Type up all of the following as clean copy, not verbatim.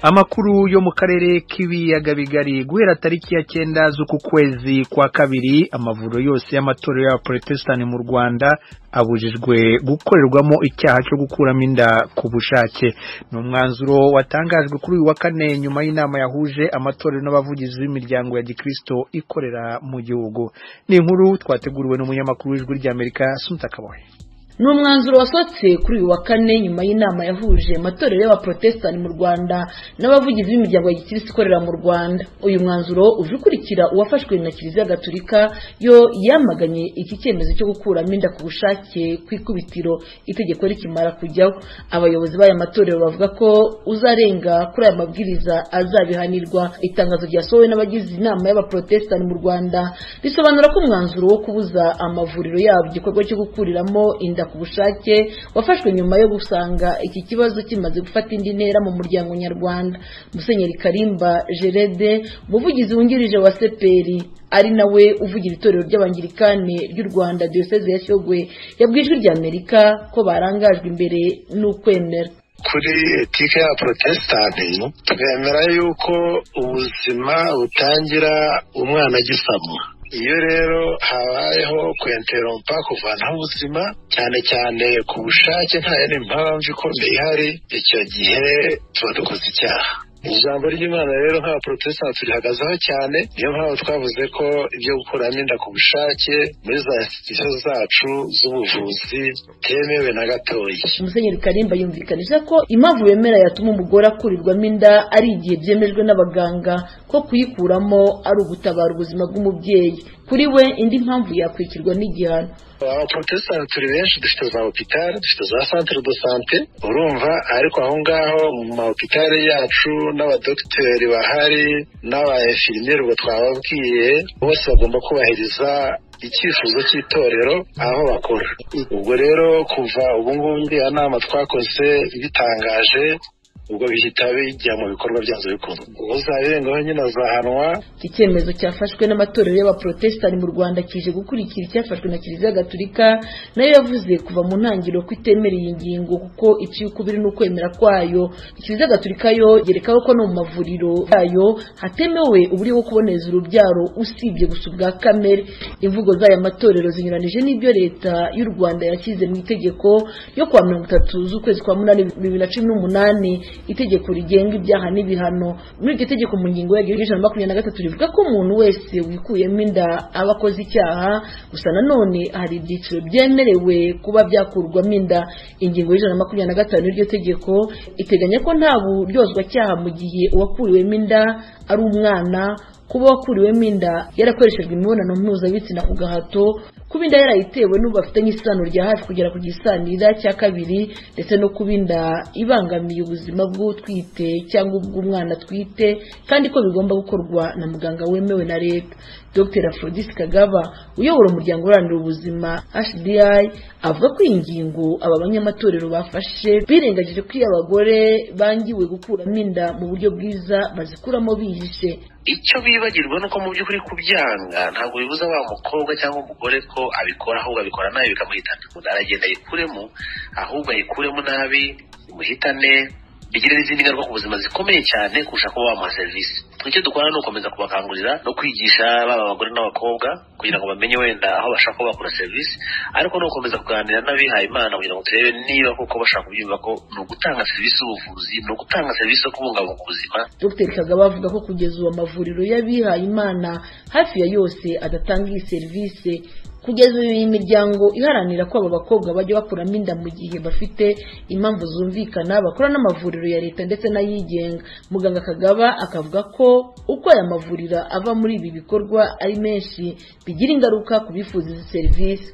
Amakuru yo mu karere k'ibiyaga bigari guhera tariki ya 9 z'uku kwezi kwa kabiri amavuriro yose y'amatorero ya Protestant mu Rwanda abujijwe gukorerwamo icyaha cyo gukuramo inda ku bushake. N'umwanzuro watangajwe kuri uyu wa kane nyuma y'inama yahuje amatorero n'abavugizi b'imiryango ya Gikristo ikorera mu gihugu. Ni inkuru twateguriwe n'umunyamakuru w'Ijwi ry'Amerika Sunta Kaboye. N'umwanzuro wasotse kuri uyu wa kane nyuma y'inama yahuje amatorero y'abaprotestant mu Rwanda n'abavugizi b'imiryango ya Gikristo ikorera mu Rwanda. Uyu mwanzuro uje ukurikira uwafashwe na Kiliziya Gatolika yo yamaganye iki cyemezo cyo gukuramo inda ku bushake kw'ikubitiro itegeko rikimara kujyaho. Abayobozi b'aya matorero bavuga ko uzarenga kuri aya mabwiriza azabihanirwa. Itangazo ryasohowe n'abagize inama y'abaprotestant mu Rwanda risobanura ko umwanzuro wo kubuza amavuriro yabo igikorwa cyo gukuriramo inda ku bushake wafashwe nyuma yo gusanga iki kibazo kimaze gufata indi ntera mu muryango nyarwanda. Musenyeri Karimba Gerede, umuvugizi wungirije wa Seperi ari nawe uvugira itorero ry'Abangirikane ry'u Rwanda Diocese ya Shyogwe, yabwiye Ijwi ry'Amerika ko barangajwe imbere n'ukwemera. Kuri etike ya Protestant twemera yuko ubuzima butangira umwana agisamwa. Iyo rero habayeho kwenterompa kuvanaho ubuzima cyane cyane ku bushake nta yindi mpamvu ikomeye ihari, icyo gihe tuba dukoze icyaha. Ijambo ry'Imana rero nk'abaprotestant turihagazeho cyane, niyo mpamvu twavuze ko ibyo gukuramo inda ku bushake muri za institution zacu z'ubuvuzi temewe na gatoya. Musenyeri Karimba yumvikanisha ko impamvu bemera yatuma umugore akurirwamo inda ari igihe byemejwe n'abaganga ko kuyikuramo ari ugutabara ubuzima bw'umubyeyi. Kuri we indi mpamvu yakwikirwa n'igihano. Abaprotestant turi benshi, dufite za hopital, dufite za centre de santé, urumva, ariko aho ngaho mu mahopitale yacu n'abadokiteri bahari n'abainfirmiere ubwo twababwiye bose bagomba kubahiriza icyifuzo cy'itorero aho bakora. Ubwo rero kuva ubu ngubu iriya nama twakoze bitangaje, ubwo bihita bijya mu bikorwa byanze bikunze. Uzabirengaho nyine azahanwa. Iki cyemezo cyafashwe n'amatorero y'abaprotestant mu Rwanda kije gukurikira icyafashwe na Kiliziya Gatolika nayo yavuze kuva mu ntangiriro ko itemereye ingingo kuko iciye ukubiri n'ukwemera kwayo. Kiliziya Gatolika yo yerekaho ko no mu mavuriro yayo hatemewe uburyo bwo kuboneza urubyaro usibye gusa ubwa kamere. Imvugo z'aya matorero zinyuranije n'ibyo leta y'u Rwanda yashyize mu itegeko yo kwa 30 z'ukwezi kwa 8 2018 itegeko rigenga ibyaha n'ibihano. Muri iryo tegeko mu ngingo ya 123 rivuga ko umuntu wese wikuyemo inda aba akoze icyaha, gusa nanone hari ibyiciro byemerewe kuba byakurwamo inda. Ingingo ya 125 y'iryo tegeko iteganya ko nta buryozwa cyaha mu gihe uwakuriwemo inda ari umwana, kuba wakuriwemo inda yarakoreshejwe imibonano mpuzabitsina ku gahato, kuba inda yarayitewe n'ubafitanye isano rya hafi kugera ku gisanira cya kabiri, ndetse no kuba inda ibangamiye ubuzima bw'utwite cyangwa ubw'umwana twite, kandi ko bigomba gukorwa na muganga wemewe na leta. Dr. Aphrodis Kagaba uyobora umuryango uranira ubuzima HDI avuga ko ingingo aba banyamatorero bafashe birengagije ko abagore bangiwe gukuramo inda mu buryo bwiza bazikuramo bihishe. Icyo bibagirwa nuko mu by'ukuri kubyanga ntabwo bibuza wa mukobwa cyangwa umugore ko abikora, ahubwo abikora nabi bikamuhitana. Aragenda ayikuremo, ahubwo ayikuremo nabi imuhitane, bigira n'izindi ngaruka ku buzima zikomeye cyane kurusha kuba wamuha serivisi. Icyo dukora ni ukomeza kubakangurira no kwigisha baba abagore n'abakobwa kugira ngo bamenye wenda aho bashaka ko bakora serivisi, ariko no gukomeza kuganira n'abihaye Imana kugira ngo turebe niba koko bashaka kubyumva ko ni ugutanga serivisi z'ubuvuzi, ni ugutanga serivisi zo kubungabunga ubuzima. Dr. Kagaba avuga ko kugeza ubu amavuriro y'abihaye Imana hafi ya yose adatanga iyi serivisi. Kugeza ubu imiryango iharanira ko aba bakobwa bajya bakuramo inda mu gihe bafite impamvu zumvikana bakora n'amavuriro ya leta ndetse n'ayigenga. Muganga Kagaba akavuga ko uko aya mavuriro ava muri ibi bikorwa ari menshi bigira ingaruka ku bifuza izi serivisi.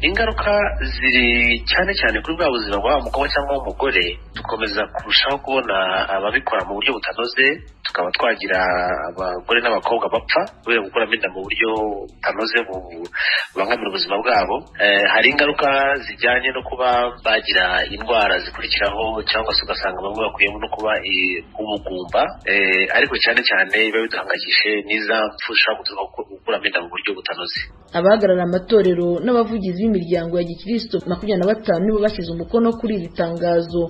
Ingaruka ziri cyane cyane kuri bwa buzima bwa mukobwa cyangwa umugore. Dukomeza kurushaho kubona ababikora mu buryo butanoze, tukaba twagira abagore n'abakobwa bapfa kubera gukuramo inda mu buryo butanoze bubangamira ubuzima bwabo. Hari ingaruka zijyanye no kuba bagira indwara zikurikiraho, cyangwa se ugasanga bamwe bakuyemo no kuba ubugumba, ariko cyane cyane biba biduhangayikishije n'iza mpfu zishobora guturuka gukuramo inda mu buryo butanoze. Abahagarara amatorero n'abavugizi b'imiryango ya Gikristo 25 nibo bashyize umukono kuri iri tangazo.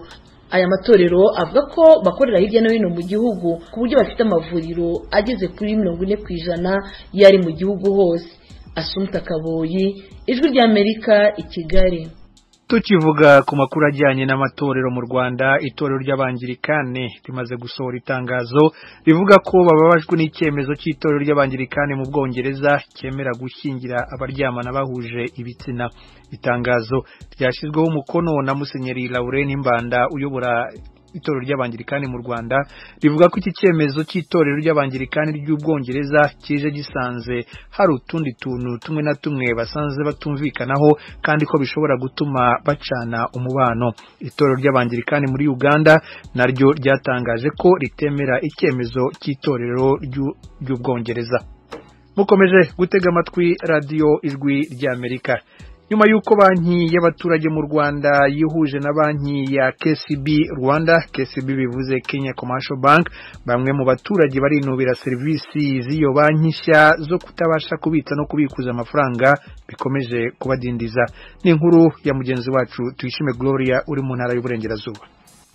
aya matorero avuga ko bakorera hirya no hino mu gihugu ku buryo bafite amavuriro ageze kuri 40% yari mu gihugu hose. Asumta Kaboyi, Ijwi ry'Amerika, i Kigali. Tukivuga ku makuru ajyanye n'amatorero mu Rwanda, itorero ry'Abangirikane rimaze gusohora itangazo rivuga ko bababajwe n'icyemezo cy'itorero ry'Abangirikane mu Bwongereza cyemera gushyingira abaryamana bahuje ibitsina. Itangazo ryashyizweho umukono na Musenyeri Laurent Mbanda uyobora itorero ry'Abangirikane mu Rwanda, rivuga ko iki cyemezo cy'itorero ry'Abangirikane ry'Ubwongereza kije gisanze hari utundi tuntu tumwe na tumwe basanze batumvikanaho kandi ko bishobora gutuma bacana umubano. Itorero ry'Abangirikane muri Uganda naryo ryatangaje ko ritemera icyemezo cy'itorero ry'Ubwongereza. Mukomeje gutega amatwi radio Ijwi ry'Amerika. Nyuma y'uko banki y'abaturage mu Rwanda yihuje na banki ya KCB Rwanda, KCB bivuze Kenya Commercial Bank, bamwe mu baturage barinubira serivisi z'iyo banki nshya zo kutabasha kubitsa no kubikuza amafaranga bikomeje kubadindiza. Ni inkuru ya mugenzi wacu Tuyishime Gloria uri mu ntara y'Uburengerazuba.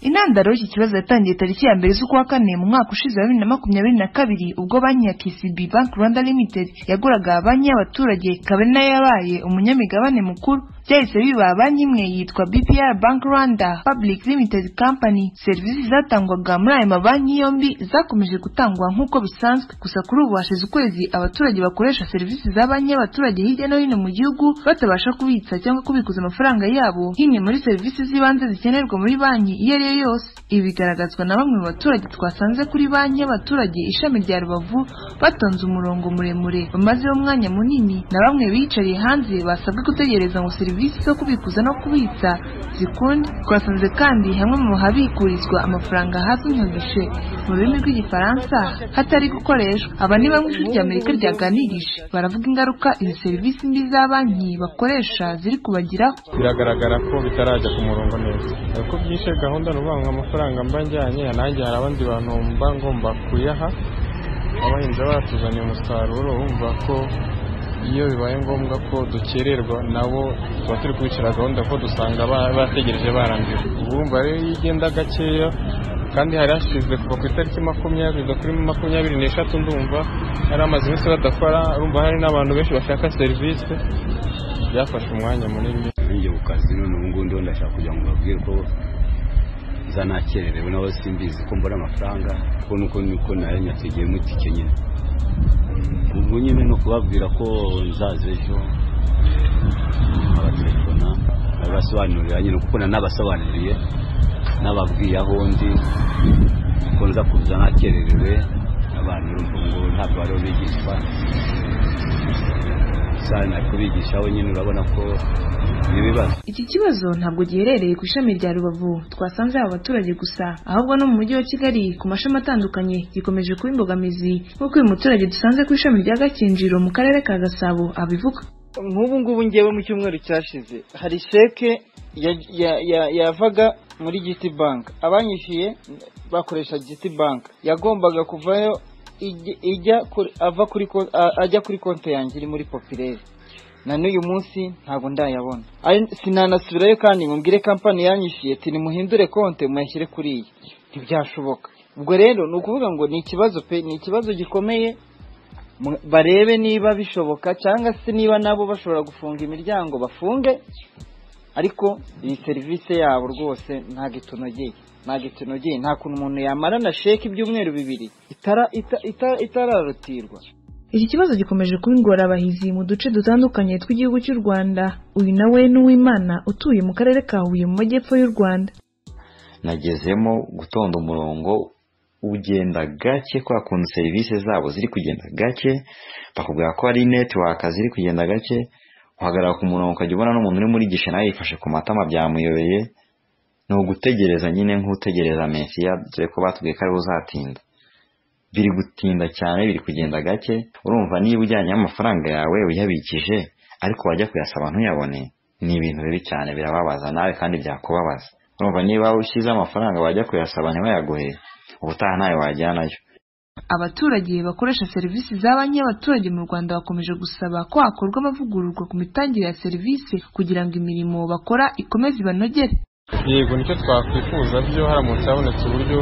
Intandaro y'iki kibazo yatangiye tariki ya mbere z'ukwa kane mu mwaka ushize wa 2022 ubwo banki ya KCB Bank Rwanda Limited yaguraga banki y'abaturage kabone nayo yabaye umunyamigabane mukuru. Byahise biba banki imwe yitwa BPR Bank Rwanda Public Limited Company. Serivisi zatangwaga muri aya mabanki yombi zakomeje gutangwa nk'uko bisanzwe, gusa kuri ubu hashize ukwezi abaturage bakoresha serivisi za banki y'abaturage hirya no hino mu gihugu batabasha kubitsa cyangwa kubikuza amafaranga yabo nk'imwe muri serivisi z'ibanze zikenerwa muri banki iyo ari yo yose. Ibi bigaragazwa na bamwe mu baturage twasanze kuri banki y'abaturage ishami rya Rubavu batonze umurongo muremure bamazeho umwanya munini, na bamwe bicariye hanze basabwe gutegereza ngo serivisi zo kubikuza no kubitsa zikunde. Twasanze kandi hamwe mu habikurizwa amafaranga hazwi nka gishe mu rurimi rw'igifaransa hatari gukoreshwa. Aba ni bamwe Ijwi ry'Amerika ryaganirije, baravuga ingaruka izi serivisi mbi za banki bakoresha ziri kubagiraho. Biragaragara ko bitarajya ku murongo neza, kuko byinshi gahunda n'ubanga amafaranga mba njyanye nanjye hari abandi bantu mba ngomba kuyaha, abahinzi batuzaniye umusaruro bumva ko iyo bibaye ngombwa ko dukererwa nabo tuba turi kubicira gahunda ko dusanga bategereje barambiwe. Urumva rero igenda gakeya kandi hari hashize kuva ku itariki 20 kuri 23 ndumva hari amaze iminsi badakora. Urumva hari n'abantu benshi bashaka serivisi, byafashe umwanya munini. Njye ku kazi none ubu ngubu ndashaka kugira ngo babwire ko zanakererewe nabo simbizi ko mbona amafaranga kuko nuko nayanyategeye mu tike nyine. Ubu nyine no kubabwira ko nzaze ejo abatelefona abasobanurira nyine kuko nabasobanuriye nababwiye aho ndi ko nza kuza nakererewe abantu ngo ntabwo bari bigishwa sana kubigishaho nyine urabona ko ibibazo. Iki kibazo ntabwo giherereye ku ishami rya Rubavu twasanze aba baturage gusa, ahubwo no mu mujyi wa Kigali ku mashami atandukanye gikomeje kuba imbogamizi nk'uko uyu muturage dusanze ku ishami rya Gakinjiro mu karere ka Gasabo abivuga. Nk'ubu ngubu ngewe mu cyumweru cyashize hari sheke yavaga muri GT Bank, abanyishyuye bakoresha GT Bank yagombaga kuvayo ajya kuri konti yanjye iri muri Populaire, na n'uyu munsi ntabwo ndayabona. Sinanasubirayo kandi mumbwire kampani yanyishyuye ati nimuhindure konti muyashyire kuri iyi, ntibyashoboka. Ubwo rero ni ukuvuga ngo ni ikibazo pe, ni ikibazo gikomeye. Barebe niba bishoboka cyangwa se niba nabo bashobora gufunga imiryango bafunge, ariko iyi serivisi yabo rwose ntabwo itunogeye. Nta kuntu umuntu yamara na sheke ibyumweru 2 itararutirwa. Iki kibazo gikomeje kuba ingorabahizi mu duce dutandukanye tw'igihugu cy'u Rwanda. Uyu nawe n'Uwimana utuye mu karere ka Huye mu majyepfo y'u Rwanda. Nagezemo gutonda umurongo ugenda gake kwa kuntu serivisi zabo ziri kugenda gake, bakubwira ko ari network ziri kugenda gake, uhagarara ku murongo ukajya ubona n'umuntu uri muri gishe nawe yifashe ku matama byamuyobeye. No gutegereza nyine nk'utegereza Mesiya, dore ko batubwiye ko ari uzatinda. Biri gutinda cyane, biri kugenda gake. Urumva niba ujyanye amafaranga yawe uyabikije ariko wajya kuyasaba ntuyabone, ni ibintu bibi cyane, birababaza nawe kandi byakubabaza. Urumva niba ushyize amafaranga wajya kuyasaba ntibayaguhe, ubutaha nawe wajyanayo. Abaturage bakoresha serivisi za banki y'abaturage mu Rwanda bakomeje gusaba ko hakorwa amavugururwa ku mitangire ya serivisi kugira ngo imirimo bakora ikomeze ibanogere. yego nicyo twakwifuza byo haramutse habonetse uburyo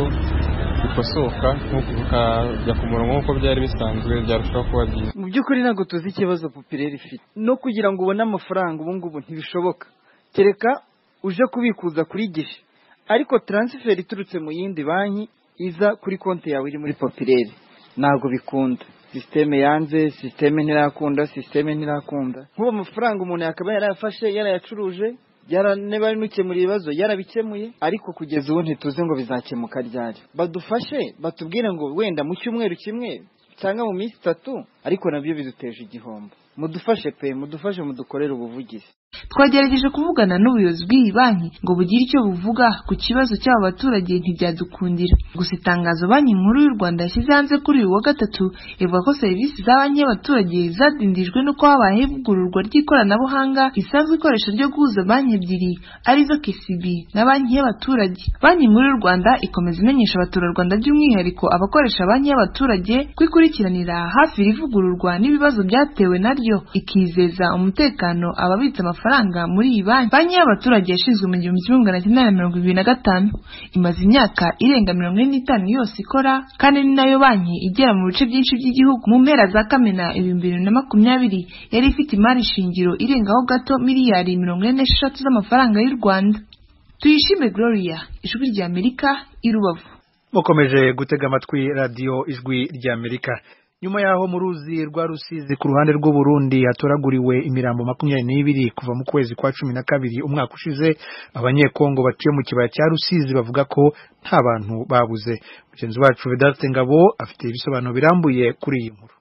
bikosoka bikajya ku murongo nk'uko byari bisanzwe byarushaho kuba byiza. Mu by'ukuri ntabwo tuzi ikibazo popireri ifite no kugira ngo ubone amafaranga ubu ngubu ntibishoboka kereka uje kubikuza kuri Gishi ariko transfer iturutse mu yindi banki iza kuri konti yawe iri muri popireri ntabwo bikunda. Systeme yanze, systeme ntirakunda. Nk'ubu amafaranga umuntu yakaba yarayafashe yarayacuruje neba n'ukemura ibibazo yarabikemuye ariko kugeza ubu ntituze ngo bizakemuka ryari. Badufashe batubwire ngo wenda mu cyumweru kimwe cyangwa mu minsi 3 ariko nabyo biduteje igihombo. Mudufashe mudukorere ubuvugizi. Twagerageje kuvugana n'ubuyobozi bw'iyi banki ngo bugire icyo buvuga ku kibazo cy'abo baturage ntibyadukundira. Gusa itangazo Banki Nkuru y'u Rwanda yashyize hanze kuri uyu wa gatatu ivuga ko serivisi za banki y'abaturage zadindijwe n'uko habaye ivugururwa ry'ikoranabuhanga risanzwe ikoresha ryo guhuza banki ebyiri arizo KCB na banki y'abaturage. Banki Nkuru y'u Rwanda ikomeza imenyesha abaturarwanda by'umwihariko abakoresha banki y'abaturage kwikurikiranira hafi ivugururwa n'ibibazo byatewe naryo, ikizeza umutekano ababitsa amafaranga muri iyi banki y'abaturage yashinzwe mu 1925 imaze imyaka irenga 45 yose ikora kandi ni nayo banki igera mu bice byinshi by'igihugu. Mu mpera za Kamena 2020 yari ifite imari shingiro irengaho gato miliyari 46 z'amafaranga y'u Rwanda. Tuyishime Gloria, Ijwi ry'Amerika, i Rubavu. Mukomeje gutega amatwi radio Ijwi ry'Amerika. Nyuma yaho mu ruzi rwa Rusizi ku ruhande rw'u Burundi hatoraguriwe imirambo 22 kuva mu kwezi kwa 12 umwaka ushize, abanyekongo batuye mu kibaya cya Rusizi bavuga ko nta bantu babuze. Mugenzi wacu Vedaste Ngabo afite ibisobanuro birambuye kuri iyi nkuru.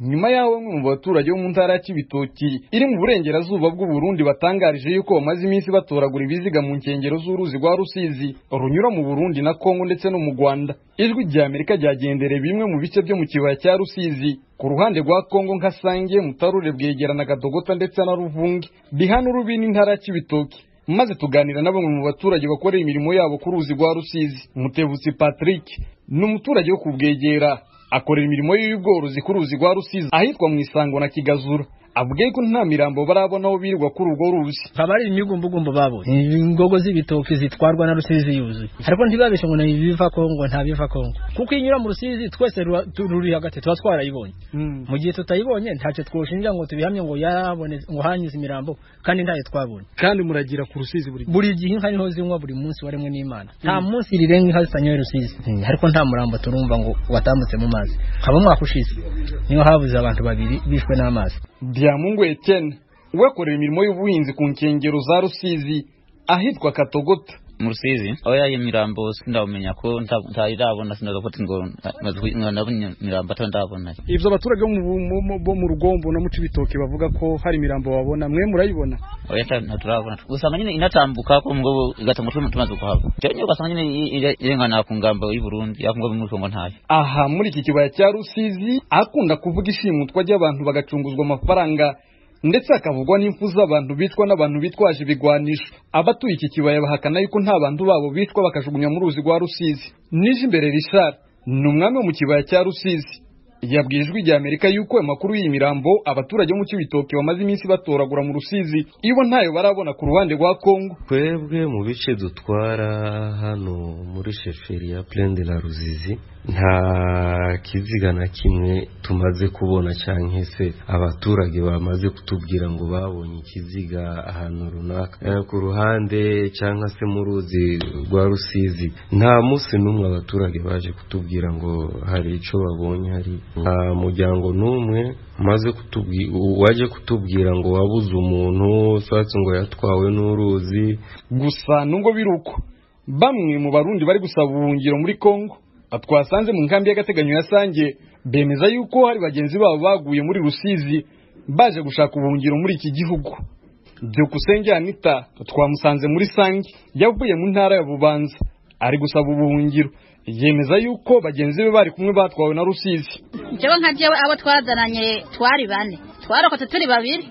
Nyuma yaho bamwe mu baturage bo mu ntara y'Ibitoki iri mu burengerazuba bw'u Burundi batangarije yuko bamaze iminsi batoragura ibiziga mu nkengero z'uruzi rwa Rusizi runyura mu Burundi na Kongo ndetse no mu Rwanda. Ijwi ry'Amerika ryagendereye bimwe mu bice byo mu kibaya cya Rusizi ku ruhande rwa Kongo nka Sange, Mutarure, Bwegera na Gadogota ndetse na Ruvungi bihana urubi n'intara y'Ibitoki. Maze tuganira na bamwe mu baturage bakorera imirimo yabo ku ruzi rwa Rusizi. Mutebutsi Patrick ni umuturage wo kubwegera akorera imirimo y'ubworozi ku ruzi rwa Rusizi ahitwa mu Isango na Kigazura. Avuga ko nta mirambo barabona aho birirwa kuri urwo ruzi. Kabari imigumbugumbo babonye ingogo z'ibitoki zitwarwa na Rusizi yuzuye, ariko ntibabeshe ngo nabiva Kongo ntabiva Kongo, kuko inyura mu Rusizi twese ruri hagati tuba twarayibonye. Mu gihe tutayibonye ntacyo twoshinja ngo tubihamye ngo yarabone ngo hanyuze imirambo kandi ntayo twabonye. Kandi muragira ku Rusizi buri gihe inka niho zinywa buri munsi waremwe n'Imana. Nta munsi rirenga inka zitanyoye Rusizi, ariko nta murambo turumva ngo watambutse mu mazi. Kaba mwaka ushize niho habuze abantu babiri bishwe n'amazi. Byamungu Etienne wakorera imirimo y'ubuhinzi ku nkengero za Rusizi ahitwa Katogota mu Rusizi. Oya imirambo sindabumenya ko ntarabona, sinagafata ngo mirambo atandabona. Ivyo abaturage bo mu Rugombo na mu Cibitoke bavuga ko hari mirambo babona, mwe murayibona? Oya ntaturabona, usanga nyine inatambuka ko ngo igatamutuma tumaze kuhava. Cyo ugasanga nyine irengana ku ngamba y'u Burundi yakungo mu Kongo ntayo. Aha muri iki kibaya cya Rusizi akunda kuvuga ishimutwa ry'abantu bagacunguzwa amafaranga ndetse akavugwa n'imfu z'abantu bitwa n'abantu bitwaje ibigwanisho. Abatuye iki kibaya bahakana yuko nta bantu babo bitwa bakajugunya mu ruzi rwa Rusizi. Nije imbere Richard ni umwami wo mu kibaya cya Rusizi yabwiye Ijwi ry'Amerika yuko amakuru y'imirambo abaturage mu Cibitoke bamaze iminsi batoragura mu Rusizi ibo ntayo barabona ku ruhande rwa Kongo. Twebwe mu bice dutwara hano muri sheferi ya Plaine de la Ruzizi nta kiziga na kimwe tumaze kubona, cyangwa se abaturage bamaze kutubwira ngo babonye ikiziga ahantu runaka ku ruhande cyangwa se mu ruzi rwa Rusizi. Nta munsi n'umwe abaturage baje kutubwira ngo hari ico babonye, hari muryango n'umwe maze waje kutubwira ngo wabuze umuntu satse ngo yatwawe n'uruzi. Gusa nungo biruko bamwe mu Barundi bari gusaba ubuhungiro muri Kongo twasanze mu nkambi y'agateganyo ya Sange bemeza yuko hari bagenzi babo baguye muri Rusizi baje gushaka ubuhungiro muri iki gihugu. Byukusenge Anita twamusanze muri Sange yavuye mu ntara ya Bubanza ari gusaba ubuhungiro. Yemeza yuko bagenzi be bari kumwe batwawe na Rusizi. Jewe nka jewe abo twazananye twari bane, twarokotse turi babiri.